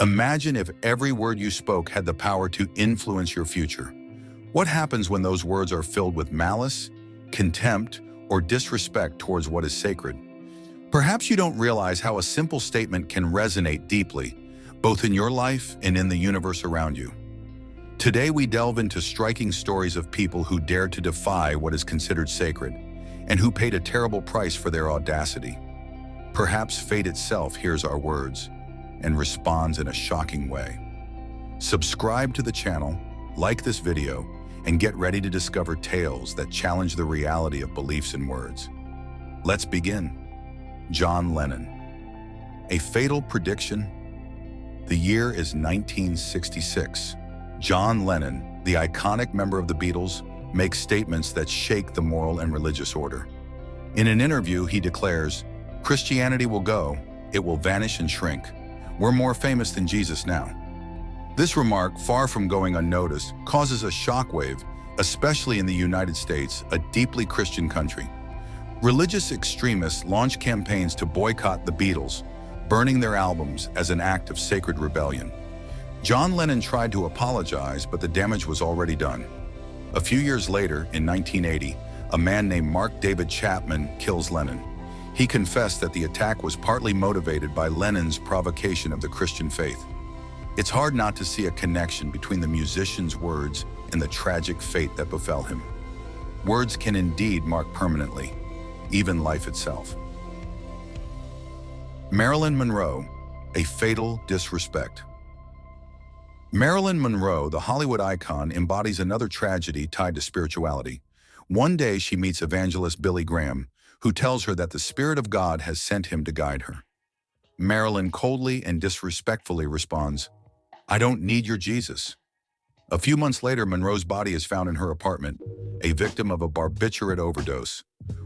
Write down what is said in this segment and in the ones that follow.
Imagine if every word you spoke had the power to influence your future. What happens when those words are filled with malice, contempt, or disrespect towards what is sacred? Perhaps you don't realize how a simple statement can resonate deeply, both in your life and in the universe around you. Today we delve into striking stories of people who dared to defy what is considered sacred, and who paid a terrible price for their audacity. Perhaps fate itself hears our words and responds in a shocking way. Subscribe to the channel, like this video, and get ready to discover tales that challenge the reality of beliefs and words. Let's begin. John Lennon. A fatal prediction? The year is 1966. John Lennon, the iconic member of the Beatles, makes statements that shake the moral and religious order. In an interview, he declares, "Christianity will go, it will vanish and shrink. We're more famous than Jesus now." This remark, far from going unnoticed, causes a shockwave, especially in the United States, a deeply Christian country. Religious extremists launch campaigns to boycott the Beatles, burning their albums as an act of sacred rebellion. John Lennon tried to apologize, but the damage was already done. A few years later, in 1980, a man named Mark David Chapman kills Lennon. He confessed that the attack was partly motivated by Lennon's provocation of the Christian faith. It's hard not to see a connection between the musician's words and the tragic fate that befell him. Words can indeed mark permanently, even life itself. Marilyn Monroe, a fatal disrespect. Marilyn Monroe, the Hollywood icon, embodies another tragedy tied to spirituality. One day she meets evangelist Billy Graham, who tells her that the Spirit of God has sent him to guide her. Marilyn coldly and disrespectfully responds, "I don't need your Jesus." A few months later, Monroe's body is found in her apartment, a victim of a barbiturate overdose.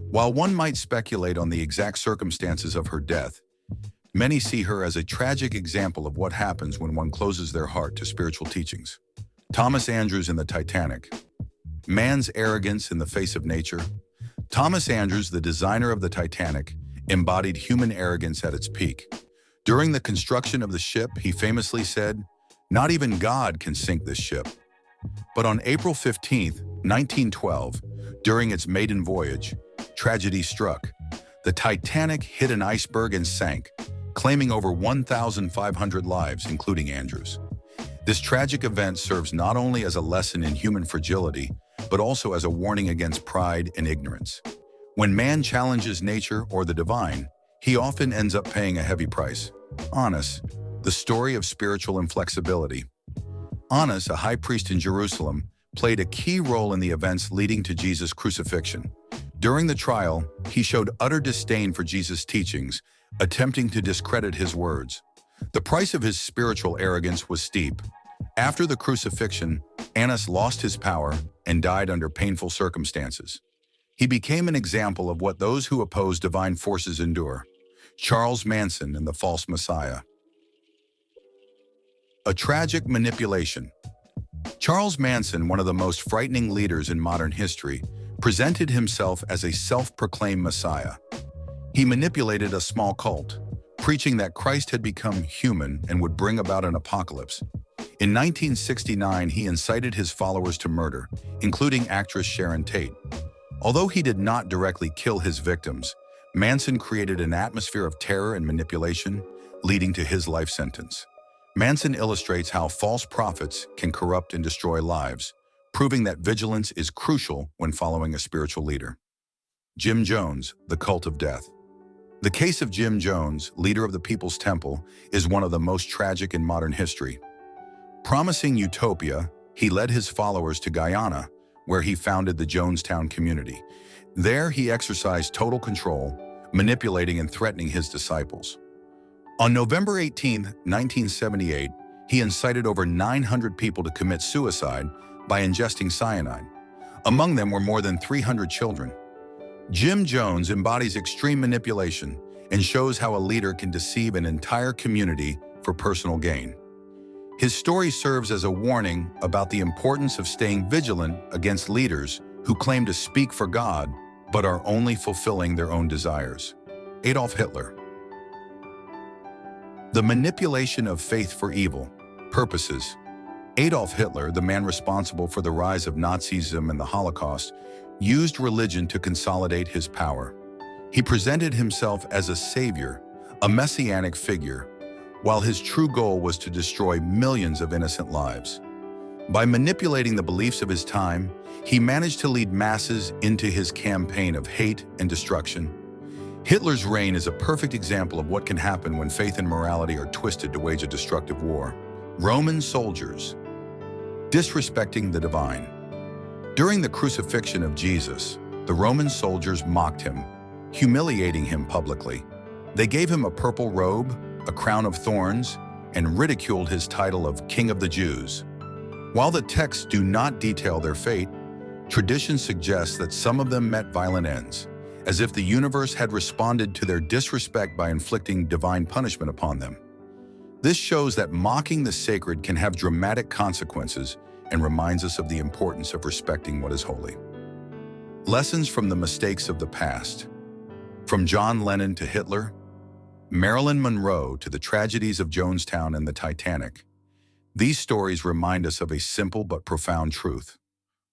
While one might speculate on the exact circumstances of her death, many see her as a tragic example of what happens when one closes their heart to spiritual teachings. Thomas Andrews in the Titanic. Man's arrogance in the face of nature. Thomas Andrews, the designer of the Titanic, embodied human arrogance at its peak. During the construction of the ship, he famously said, "Not even God can sink this ship." But on April 15, 1912, during its maiden voyage, tragedy struck. The Titanic hit an iceberg and sank, claiming over 1,500 lives, including Andrews. This tragic event serves not only as a lesson in human fragility, but also as a warning against pride and ignorance. When man challenges nature or the divine, he often ends up paying a heavy price. Annas, the story of spiritual inflexibility. Annas, a high priest in Jerusalem, played a key role in the events leading to Jesus' crucifixion. During the trial, he showed utter disdain for Jesus' teachings, attempting to discredit his words. The price of his spiritual arrogance was steep. After the crucifixion, Annas lost his power and died under painful circumstances. He became an example of what those who oppose divine forces endure. Charles Manson and the False Messiah. A tragic manipulation. Charles Manson, one of the most frightening leaders in modern history, presented himself as a self-proclaimed Messiah. He manipulated a small cult, preaching that Christ had become human and would bring about an apocalypse. In 1969, he incited his followers to murder, including actress Sharon Tate. Although he did not directly kill his victims, Manson created an atmosphere of terror and manipulation, leading to his life sentence. Manson illustrates how false prophets can corrupt and destroy lives, proving that vigilance is crucial when following a spiritual leader. Jim Jones, the cult of death. The case of Jim Jones, leader of the People's Temple, is one of the most tragic in modern history. Promising utopia, he led his followers to Guyana, where he founded the Jonestown community. There, he exercised total control, manipulating and threatening his disciples. On November 18, 1978, he incited over 900 people to commit suicide by ingesting cyanide. Among them were more than 300 children. Jim Jones embodies extreme manipulation and shows how a leader can deceive an entire community for personal gain. His story serves as a warning about the importance of staying vigilant against leaders who claim to speak for God but are only fulfilling their own desires. Adolf Hitler. The manipulation of faith for evil purposes. Adolf Hitler, the man responsible for the rise of Nazism and the Holocaust, used religion to consolidate his power. He presented himself as a savior, a messianic figure, while his true goal was to destroy millions of innocent lives. By manipulating the beliefs of his time, he managed to lead masses into his campaign of hate and destruction. Hitler's reign is a perfect example of what can happen when faith and morality are twisted to wage a destructive war. Roman soldiers disrespecting the divine. During the crucifixion of Jesus, the Roman soldiers mocked him, humiliating him publicly. They gave him a purple robe, a crown of thorns, and ridiculed his title of King of the Jews. While the texts do not detail their fate, tradition suggests that some of them met violent ends, as if the universe had responded to their disrespect by inflicting divine punishment upon them. This shows that mocking the sacred can have dramatic consequences and reminds us of the importance of respecting what is holy. Lessons from the mistakes of the past. From John Lennon to Hitler, Marilyn Monroe to the tragedies of Jonestown and the Titanic, these stories remind us of a simple but profound truth.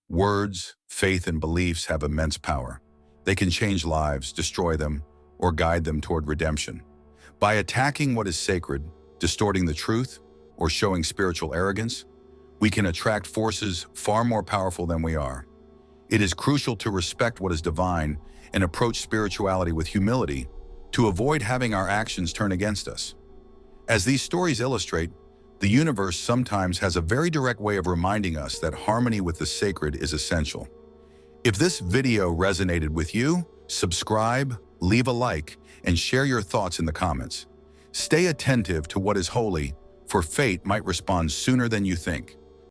Words, faith, and beliefs have immense power. They can change lives, destroy them, or guide them toward redemption. By attacking what is sacred, distorting the truth, or showing spiritual arrogance, we can attract forces far more powerful than we are. It is crucial to respect what is divine and approach spirituality with humility to avoid having our actions turn against us. As these stories illustrate, the universe sometimes has a very direct way of reminding us that harmony with the sacred is essential. If this video resonated with you, subscribe, leave a like, and share your thoughts in the comments. Stay attentive to what is holy, for fate might respond sooner than you think.